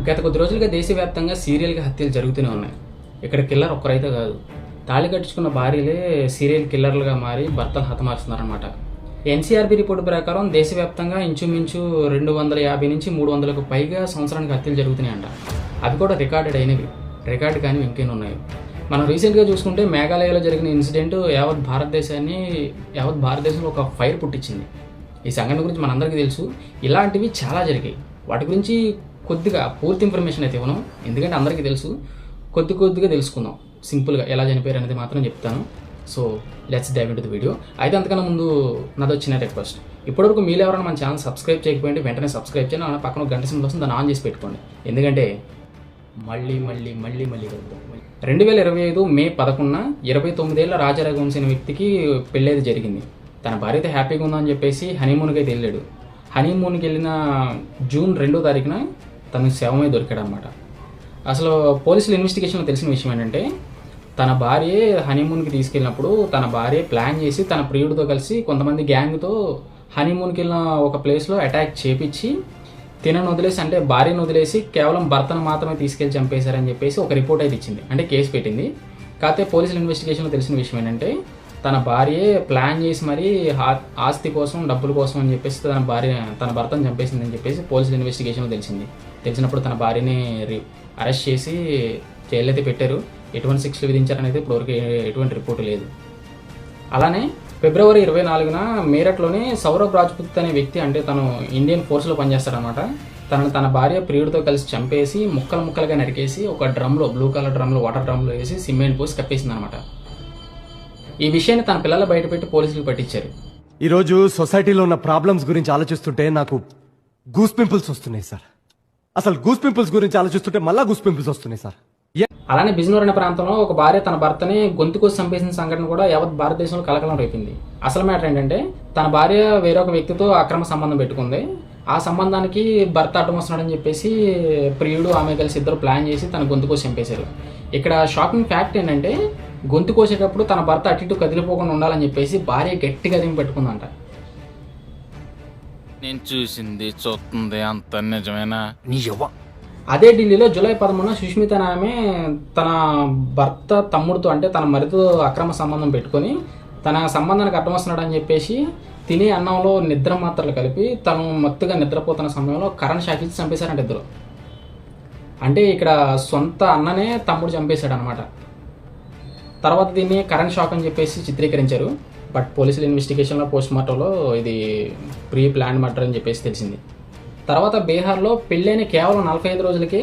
గత కొద్ది రోజులుగా దేశవ్యాప్తంగా సీరియల్గా హత్యలు జరుగుతూనే ఉన్నాయి. ఇక్కడ కిల్లర్ ఒక్కరైతే కాదు, తాళి కట్టించుకున్న భార్యలే సీరియల్ కిల్లర్లుగా మారి భర్తలు హతమారుస్తున్నారన్నమాట. ఎన్సీఆర్బీ రిపోర్టు ప్రకారం దేశవ్యాప్తంగా ఇంచుమించు 250 నుంచి 300కు పైగా సంవత్సరానికి హత్యలు జరుగుతున్నాయంట. అవి కూడా రికార్డెడ్ అయినవి, రికార్డు కానీ ఇంకేనా ఉన్నాయి. మనం రీసెంట్గా చూసుకుంటే మేఘాలయలో జరిగిన ఇన్సిడెంట్ యావత్ భారతదేశంలో ఒక ఫైర్ పుట్టించింది. ఈ సంఘటన గురించి మనందరికీ తెలుసు. ఇలాంటివి చాలా జరిగాయి. వాటి గురించి కొద్దిగా పూర్తి ఇన్ఫర్మేషన్ అయితే ఇవ్వను, ఎందుకంటే అందరికీ తెలుసు. కొద్దిగా తెలుసుకుందాం సింపుల్గా ఎలా చనిపోయారు అనేది మాత్రం చెప్తాను. So let's dive into the video. అయితే అంతకన్నా ముందు నాది చిన్న రిక్వెస్ట్, ఇప్పటివరకు మీరు ఎవరైనా మన ఛానల్ సబ్స్క్రైబ్ చేయకపోయింటే వెంటనే సబ్స్క్రైబ్ చేయండి. పక్కన గంట సింబల్ వస్తుంది, దాన్ని ఆన్ చేసి పెట్టుకోండి. ఎందుకంటే మళ్ళీ 2025 మే 11 29 ఏళ్ల రాజారఘువంశీ అనే వ్యక్తికి పెళ్ళేది జరిగింది. తన భార్య అయితే హ్యాపీగా ఉందని చెప్పేసి హనీమూన్కి అయితే వెళ్ళాడు. హనీమూన్కి వెళ్ళిన జూన్ 2వ తారీఖున తనకు శవమై దొరికాడు అనమాట. అసలు పోలీసుల ఇన్వెస్టిగేషన్లో తెలిసిన విషయం ఏంటంటే, తన భార్య హనీమూన్కి తీసుకెళ్ళినప్పుడు తన భార్య ప్లాన్ చేసి తన ప్రియుడితో కలిసి కొంతమంది గ్యాంగ్తో హనీమూన్కి వెళ్ళిన ఒక ప్లేస్లో అటాక్ చేపించి తినను వదిలేసి, అంటే భార్యను వదిలేసి కేవలం భర్తను మాత్రమే తీసుకెళ్ళి చంపేశారని చెప్పేసి ఒక రిపోర్ట్ అయితే ఇచ్చింది, అంటే కేసు పెట్టింది. కాకపోతే పోలీసుల ఇన్వెస్టిగేషన్లో తెలిసిన విషయం ఏంటంటే, తన భార్య ప్లాన్ చేసి మరీ ఆస్తి కోసం డబ్బుల కోసం అని చెప్పేసి తన భర్తను చంపేసిందని చెప్పేసి పోలీసుల ఇన్వెస్టిగేషన్లో తెలిసినప్పుడు తన భార్యని అరెస్ట్ చేసి జైలు అయితే పెట్టారు. ఎటువంటి శిక్షలు విధించారనేది ఇప్పటివరకు ఎటువంటి రిపోర్టు లేదు. అలానే ఫిబ్రవరి 24న మీరట్లోని సౌరభ్ రాజ్పుత్ అనే వ్యక్తి, అంటే తను ఇండియన్ ఫోర్స్లో పనిచేస్తాడనమాట, తన భార్య ప్రియుడితో కలిసి చంపేసి ముక్కలుగా నరికేసి ఒక డ్రమ్లో, బ్లూ కలర్ డ్రమ్లో, వాటర్ డ్రమ్లో వేసి సిమెంట్ పోసి కప్పేసింది అనమాట. ఈ విషయాన్ని తన పిల్లలు బయటపెట్టి పోలీసులకు పట్టించారు. ఈరోజు సొసైటీలో ఉన్న ప్రాబ్లమ్స్ గురించి ఆలోచిస్తుంటే నాకు గూస్ పింపుల్స్ వస్తున్నాయి సార్. అసలు గూస్ పింపుల్స్ గురించి ఆలోచిస్తుంటే మళ్ళా గూస్ పింపుల్స్ వస్తున్నాయి సార్. అలానే బిజ్నూర్ అనే ప్రాంతంలో ఒక భార్య తన భర్తని గొంతుకోసి చంపేసిన సంఘటన కూడా యావత్ భారతదేశంలో కలకలం రేపింది. అసలు మ్యాటర్ ఏంటంటే, తన భార్య వేరొక వ్యక్తితో అక్రమ సంబంధం పెట్టుకుంది. ఆ సంబంధానికి భర్త అడ్డం వస్తున్నాడని చెప్పేసి ప్రియుడు ఆమె కలిసి ఇద్దరు ప్లాన్ చేసి తన గొంతుకోసి చంపేశారు. ఇక్కడ షాకింగ్ ఫ్యాక్ట్ ఏంటంటే, గొంతు కోసేటప్పుడు తన భర్త అటు ఇటు కదిలిపోకుండా ఉండాలని చెప్పేసి భార్య గట్టిగా దింపి పెట్టుకుందంట. నేను చూసింది చూస్తుంది అంత నిజమేనా? అదే ఢిల్లీలో జూలై 11 సుష్మిత అనే ఆమె తన భర్త తమ్ముడితో, అంటే తన మరితో అక్రమ సంబంధం పెట్టుకొని తన సంబంధానికి అడ్డం వస్తున్నాడని చెప్పేసి తినే అన్నంలో నిద్ర మాత్రలు కలిపి తను మత్తుగా నిద్రపోతున్న సమయంలో కరెంట్ షాక్ ఇచ్చి చంపేశారంట ఇద్దరు. అంటే ఇక్కడ సొంత అన్ననే తమ్ముడు చంపేశాడు అనమాట. తర్వాత దీన్ని కరెంట్ షాక్ అని చెప్పేసి చిత్రీకరించారు. బట్ పోలీసుల ఇన్వెస్టిగేషన్లో పోస్ట్మార్టంలో ఇది ప్రీ ప్లాన్ మర్డర్ అని చెప్పేసి తెలిసింది. తర్వాత బీహార్లో పెళ్ళైన కేవలం 45 రోజులకి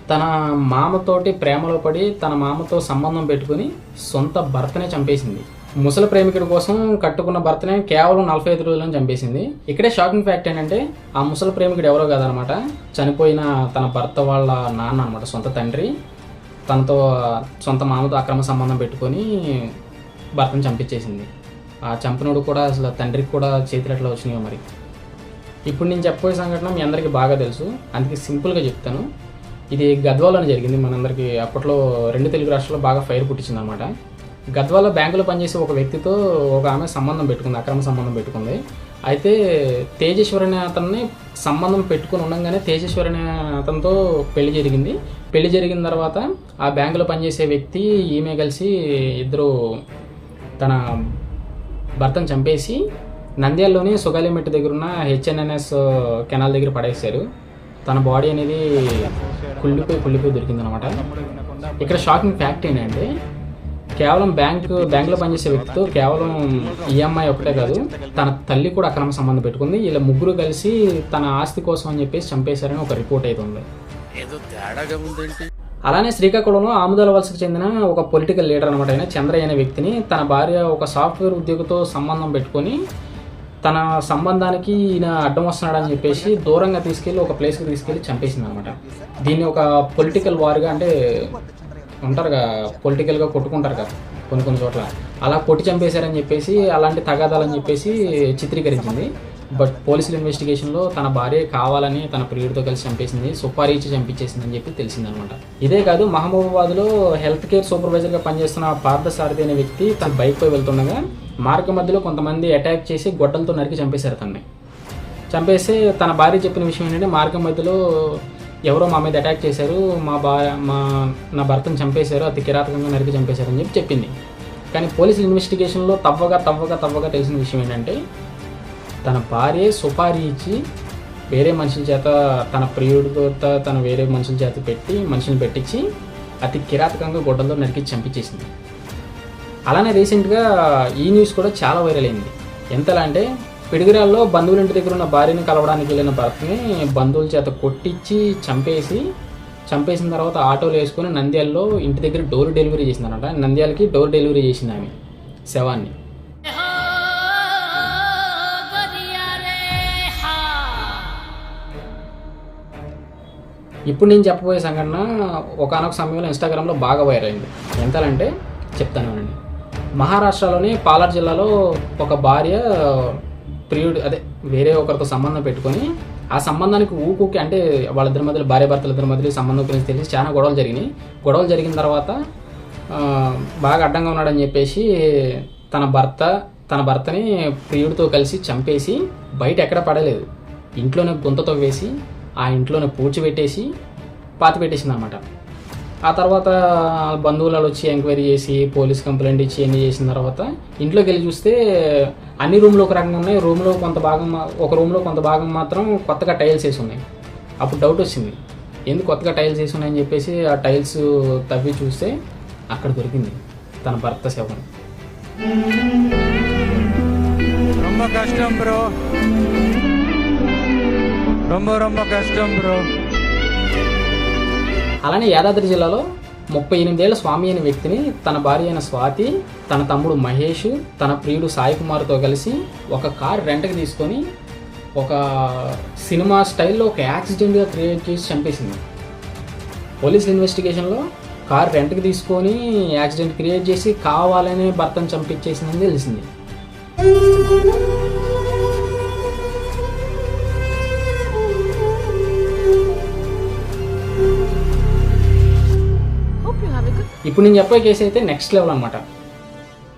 తన మామతోటి ప్రేమలో పడి తన మామతో సంబంధం పెట్టుకుని సొంత భర్తనే చంపేసింది. ముసలి ప్రేమికుడి కోసం కట్టుకున్న భర్తనే కేవలం 45 రోజులను చంపేసింది. ఇక్కడే షాకింగ్ ఫ్యాక్ట్ ఏంటంటే, ఆ ముసలి ప్రేమికుడు ఎవరో కాదనమాట, చనిపోయిన తన భర్త వాళ్ళ నాన్న అనమాట, సొంత తండ్రి. తనతో సొంత మామతో అక్రమ సంబంధం పెట్టుకొని భర్తను చంపించేసింది. ఆ చంపినోడు కూడా అసలు తండ్రికి కూడా చేతులు ఎట్లా వచ్చినాయో మరి. ఇప్పుడు నేను చెప్పబోయే సంఘటన మీ అందరికీ బాగా తెలుసు, అందుకే సింపుల్గా చెప్తాను. ఇది గద్వాలని జరిగింది. మనందరికీ అప్పట్లో 2 తెలుగు రాష్ట్రాల్లో బాగా ఫైర్ పుట్టించింది అనమాట. గద్వాలో బ్యాంకులో పనిచేసే ఒక వ్యక్తితో ఒక ఆమె సంబంధం పెట్టుకుంది, అక్రమ సంబంధం పెట్టుకుంది. అయితే తేజేశ్వర్ అనే అతన్ని సంబంధం పెట్టుకుని ఉండగానే తేజేశ్వర్ అనే అతనితో పెళ్లి జరిగింది. పెళ్లి జరిగిన తర్వాత ఆ బ్యాంకులో పనిచేసే వ్యక్తి ఈమె కలిసి ఇద్దరు తన భర్తను చంపేసి నంద్యాలలోని సుగాలిమెట్టు దగ్గర ఉన్న HNNS కెనాల్ దగ్గర పడేశారు. తన బాడీ అనేది కుళ్ళిపోయి దొరికిందనమాట. ఇక్కడ షాకింగ్ ఫ్యాక్ట్ ఏంటంటే, కేవలం బ్యాంకులో పనిచేసే వ్యక్తితో కేవలం EMI ఒకటే కాదు, తన తల్లి కూడా అక్రమ సంబంధం పెట్టుకుంది. ఇలా ముగ్గురు కలిసి తన ఆస్తి కోసం అని చెప్పేసి చంపేశారని ఒక రిపోర్ట్ అయితే ఉంది. అలానే శ్రీకాకుళంలో ఆముదాల వలసకు చెందిన ఒక పొలిటికల్ లీడర్ అనమాట, ఆయన చంద్రయ్య అనే వ్యక్తిని తన భార్య ఒక సాఫ్ట్వేర్ ఉద్యోగితో సంబంధం పెట్టుకొని తన సంబంధానికి ఈయన అడ్డం వస్తున్నాడని చెప్పేసి దూరంగా తీసుకెళ్ళి ఒక ప్లేస్కి తీసుకెళ్ళి చంపేసింది అనమాట. దీన్ని ఒక పొలిటికల్ వార్గా, అంటే ఉంటారుగా పొలిటికల్గా కొట్టుకుంటారు కదా కొన్ని చోట్ల, అలా కొట్టి చంపేశారని చెప్పేసి, అలాంటి తగాదాలని చెప్పేసి చిత్రీకరించింది. బట్ పోలీసుల ఇన్వెస్టిగేషన్లో తన భార్య కావాలని తన ప్రియుడితో కలిసి చంపేసింది, సుపారీ ఇచ్చి చంపించేసిందని చెప్పి తెలిసిందనమాట. ఇదే కాదు, మహబూబాబాద్లో హెల్త్ కేర్ సూపర్వైజర్గా పనిచేస్తున్న పార్థసారథి అనే వ్యక్తి తన బైక్పై వెళ్తుండగా మార్గ మధ్యలో కొంతమంది అటాక్ చేసి గొడ్డలతో నరికి చంపేశారు. తనని చంపేసి తన భార్య చెప్పిన విషయం ఏంటంటే, మార్గం మధ్యలో ఎవరో మా మీద అటాక్ చేశారు, నా భర్తను చంపేశారు, అతి కిరాతకంగా నరికి చంపేశారు అని చెప్పింది. కానీ పోలీసుల ఇన్వెస్టిగేషన్లో తవ్వగా తెలిసిన విషయం ఏంటంటే తన భార్య సుపారీ ఇచ్చి వేరే మనుషుల చేత, తన ప్రియుడితో తన వేరే మనుషుల చేత మనుషులు పెట్టించి అతి కిరాతకంగా గొడ్డలతో నరికి చంపించేసింది. అలానే రీసెంట్గా ఈ న్యూస్ కూడా చాలా వైరల్ అయింది. ఎంతలా అంటే పిడుగురాల్లో బంధువుల ఇంటి దగ్గర ఉన్న భార్యని కలవడానికి వెళ్ళిన భర్తని బంధువుల చేత కొట్టించి చంపేసిన తర్వాత ఆటోలో వేసుకొని నంద్యాలలో ఇంటి దగ్గర డోర్ డెలివరీ చేసిందనమాట. నంద్యాలకి డోర్ డెలివరీ చేసింది ఆమె శవాన్ని. ఇప్పుడు నేను చెప్పబోయే సంఘటన ఒకానొక సమయంలో ఇన్స్టాగ్రామ్లో బాగా వైరల్ అయింది. ఎంతలంటే చెప్తానండి. మహారాష్ట్రలోని పాలార్ జిల్లాలో ఒక భార్య ప్రియుడు వేరే ఒకరితో సంబంధం పెట్టుకొని ఆ సంబంధానికి ఊకూకి అంటే వాళ్ళిద్దరి మధ్యలో భార్యాభర్తల ఇద్దరి మధ్యలో సంబంధం గురించి తెలిసి చాలా గొడవలు జరిగిన తర్వాత బాగా అడ్డంగా ఉన్నాడని చెప్పేసి తన భర్తని ప్రియుడితో కలిసి చంపేసి బయట ఎక్కడ పడలేదు, ఇంట్లోనే గుంతతో వేసి ఆ ఇంట్లోనే పూడ్చిపెట్టేసి పాతిపెట్టేసింది అనమాట. ఆ తర్వాత బంధువులు వచ్చి ఎంక్వైరీ చేసి పోలీస్ కంప్లైంట్ ఇచ్చి అన్నీ చేసిన తర్వాత ఇంట్లోకి వెళ్ళి చూస్తే అన్ని రూమ్లో ఒక రకంగా ఉన్నాయి, ఒక రూమ్లో కొంత భాగం మాత్రం కొత్తగా టైల్స్ వేసి ఉన్నాయి. అప్పుడు డౌట్ వచ్చింది, ఎందుకు కొత్తగా టైల్స్ వేసి ఉన్నాయని చెప్పేసి ఆ టైల్స్ తవ్వి చూస్తే అక్కడ దొరికింది తన భర్త శవం. అలానే యాదాద్రి జిల్లాలో 38 ఏళ్ల స్వామి అనే వ్యక్తిని తన భార్య అయిన స్వాతి, తన తమ్ముడు మహేష్, తన ప్రియుడు సాయి కుమార్తో కలిసి ఒక కార్ రెంట్కి తీసుకొని ఒక సినిమా స్టైల్లో ఒక యాక్సిడెంట్గా క్రియేట్ చేసి చంపేసింది. పోలీసుల ఇన్వెస్టిగేషన్లో కార్ రెంట్కి తీసుకొని యాక్సిడెంట్ క్రియేట్ చేసి కావాలనే భర్తను చంపించేసిందని తెలిసింది. ఇప్పుడు నేను చెప్పే కేసు అయితే నెక్స్ట్ లెవెల్ అనమాట.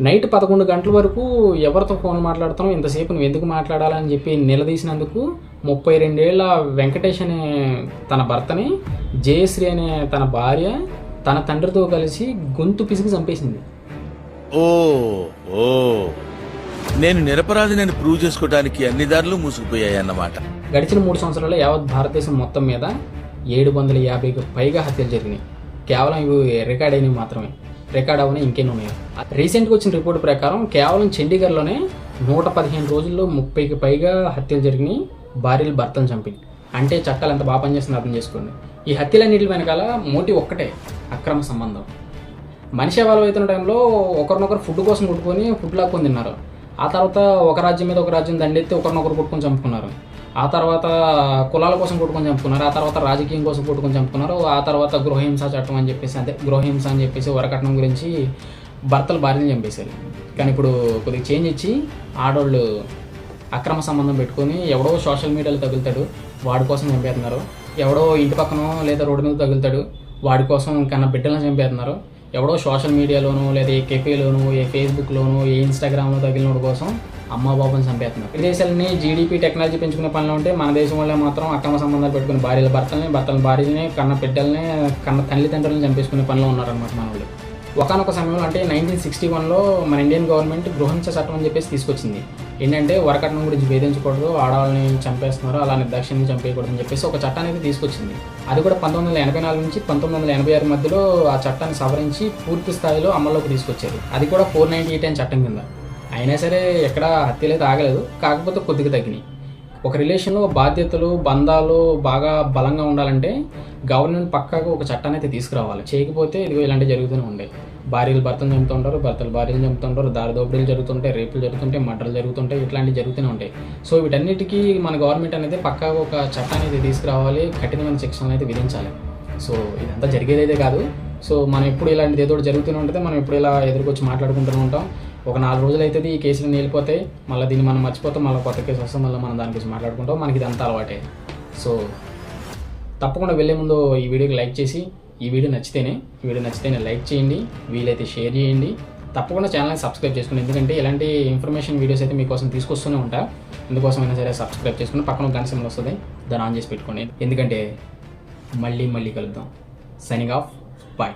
నైట్ 11 గంటల వరకు ఎవరితో ఫోన్ మాట్లాడుతున్నావు, ఇంతసేపు నువ్వు ఎందుకు మాట్లాడాలని చెప్పి నిలదీసినందుకు 32 ఏళ్ల వెంకటేష్ అనే తన భర్తని జయశ్రీ అనే తన భార్య తన తండ్రితో కలిసి గొంతు పిసికి చంపేసింది. నేను నిరపరాధిని ప్రూవ్ చేసుకోవడానికి అన్ని దారులు మూసుకుపోయాయి అన్నమాట. గడిచిన 3 సంవత్సరాల్లో యావత్ భారతదేశం మొత్తం మీద 750కు పైగా హత్యలు జరిగినాయి. కేవలం ఇవి రికార్డ్ అయినవి మాత్రమే, రికార్డ్ అవని ఇంకెన్ని ఉన్నాయో. రీసెంట్గా వచ్చిన రిపోర్ట్ ప్రకారం కేవలం చండీగఢ్లోనే 115 రోజుల్లో 30కి పైగా హత్యలు జరిగినాయి, భార్యలు భర్తలు చంపి. అంటే చట్టాలు ఎంత బాగా పనిచేస్తుందో అర్థం చేసుకోండి. ఈ హత్యలన్నింటి వెనకాల మోటివ్ ఒక్కటే, అక్రమ సంబంధం. మనిషి వాళ్ళు అవుతున్న టైంలో ఒకరినొకరు ఫుడ్ కోసం కొట్టుకొని ఫుడ్ లాక్కొని తిన్నారు. ఆ తర్వాత ఒక రాజ్యం మీద ఒక రాజ్యం దండెత్తి ఒకరినొకరు కొట్టుకొని చంపుకున్నారు. ఆ తర్వాత కులాల కోసం కొట్టుకొని చంపుకున్నారు. ఆ తర్వాత రాజకీయం కోసం కొట్టుకొని చంపుకున్నారు. ఆ తర్వాత గృహహింస చట్టం అని చెప్పేసి గృహహింస అని చెప్పేసి వరకట్నం గురించి భర్తలు భార్యని చంపేశారు. కానీ ఇప్పుడు కొద్దిగా చేంజ్ ఇచ్చి ఆడవాళ్ళు అక్రమ సంబంధం పెట్టుకొని ఎవడో సోషల్ మీడియాలో తగులుతాడు, వాడి కోసం చంపేస్తున్నారు. ఎవడో ఇంటి పక్కనో లేదా రోడ్డు మీద తగులుతాడు, వాడి కోసం కన్నా బిడ్డలను చంపేస్తున్నారు. ఎవడో సోషల్ మీడియాలోనూ లేదా ఏ కెఫేలోనూ ఏ ఫేస్బుక్లోనూ ఏ ఇన్స్టాగ్రామ్లో తగిలినోడి కోసం అమ్మ బాబుని చంపేస్తున్నారు. విదేశాలని జీడిపి టెక్నాలజీ పెంచుకునే పనిలో ఉంటే మన దేశం వల్ల మాత్రం అక్రమ సంబంధాలు పెట్టుకుని భర్తల భార్యని కన్న బిడ్డల్ని కన్న తల్లిదండ్రులను చంపేసుకునే పనిలో ఉన్నారనమాట మన వాళ్ళు. ఒకనొక సమయంలో అంటే 1961లో మన ఇండియన్ గవర్నమెంట్ గృహహింస చట్టం అని చెప్పేసి తీసుకొచ్చింది. ఏంటంటే వరకట్నం గురించి వేధించకూడదు, ఆడవాళ్ళని చంపేస్తున్నారు, అలా నిర్దాక్షిణ్యం చంపేయకూడదు అని చెప్పేసి ఒక చట్టాన్ని అయితే తీసుకొచ్చింది. అది కూడా 1984 నుంచి 1986 మధ్యలో ఆ చట్టాన్ని సవరించి పూర్తి స్థాయిలో అమల్లోకి తీసుకొచ్చారు. అది కూడా 498 అనే చట్టం కింద. అయినా సరే ఎక్కడ హత్యలు అయితే ఆగలేదు, కాకపోతే కొద్దిగా తగ్గినాయి. ఒక రిలేషన్లో బాధ్యతలు బంధాలు బాగా బలంగా ఉండాలంటే గవర్నమెంట్ పక్కాగా ఒక చట్టాన్ని అయితే తీసుకురావాలి. చేయకపోతే ఇదిగో ఇలాంటివి జరుగుతూనే ఉంటాయి. భార్యలు భర్తలు చంపుతుంటారు, భర్తలు భార్యలు చంపుతుంటారు, దారి దోపిడీలు జరుగుతుంటాయి, రేపులు జరుగుతుంటాయి, మర్డర్లు జరుగుతుంటాయి, ఇట్లాంటివి జరుగుతూనే ఉంటాయి. సో వీటన్నిటికీ మన గవర్నమెంట్ అనేది పక్కాగా ఒక చట్టాన్ని అయితే తీసుకురావాలి, కఠినమైన శిక్షణ అయితే విధించాలి. సో ఇదంతా జరిగేదైతే కాదు. సో మనం ఎప్పుడు ఇలాంటిది ఏదో జరుగుతూనే ఉంటుంది, మనం ఎప్పుడు ఇలా ఎదురుకొచ్చి మాట్లాడుకుంటూనే ఉంటాం. ఒక 4 రోజులు అయితే ఈ కేసులు వెళ్ళిపోతాయి, మళ్ళీ దీన్ని మనం మర్చిపోతాం, మళ్ళీ కొత్త కేసు వస్తాం, మళ్ళీ మనం దాని గురించి మాట్లాడుకుంటాం. మనకి ఇదంతా అలవాటే. సో తప్పకుండా వెళ్ళే ముందు ఈ వీడియోకి లైక్ చేసి, ఈ వీడియో నచ్చితేనే లైక్ చేయండి, వీలైతే షేర్ చేయండి. తప్పకుండా ఛానల్ని సబ్స్క్రైబ్ చేసుకోండి, ఎందుకంటే ఇలాంటి ఇన్ఫర్మేషన్ వీడియోస్ అయితే మీకోసం తీసుకొస్తూనే ఉంటా. ఎందుకోసమైనా సరే సబ్స్క్రైబ్ చేసుకుని పక్కన గంట సింబల్ వస్తుంది, దాన్ని ఆన్ చేసి పెట్టుకోండి. ఎందుకంటే మళ్ళీ కలుద్దాం. Signing off. బాయ్.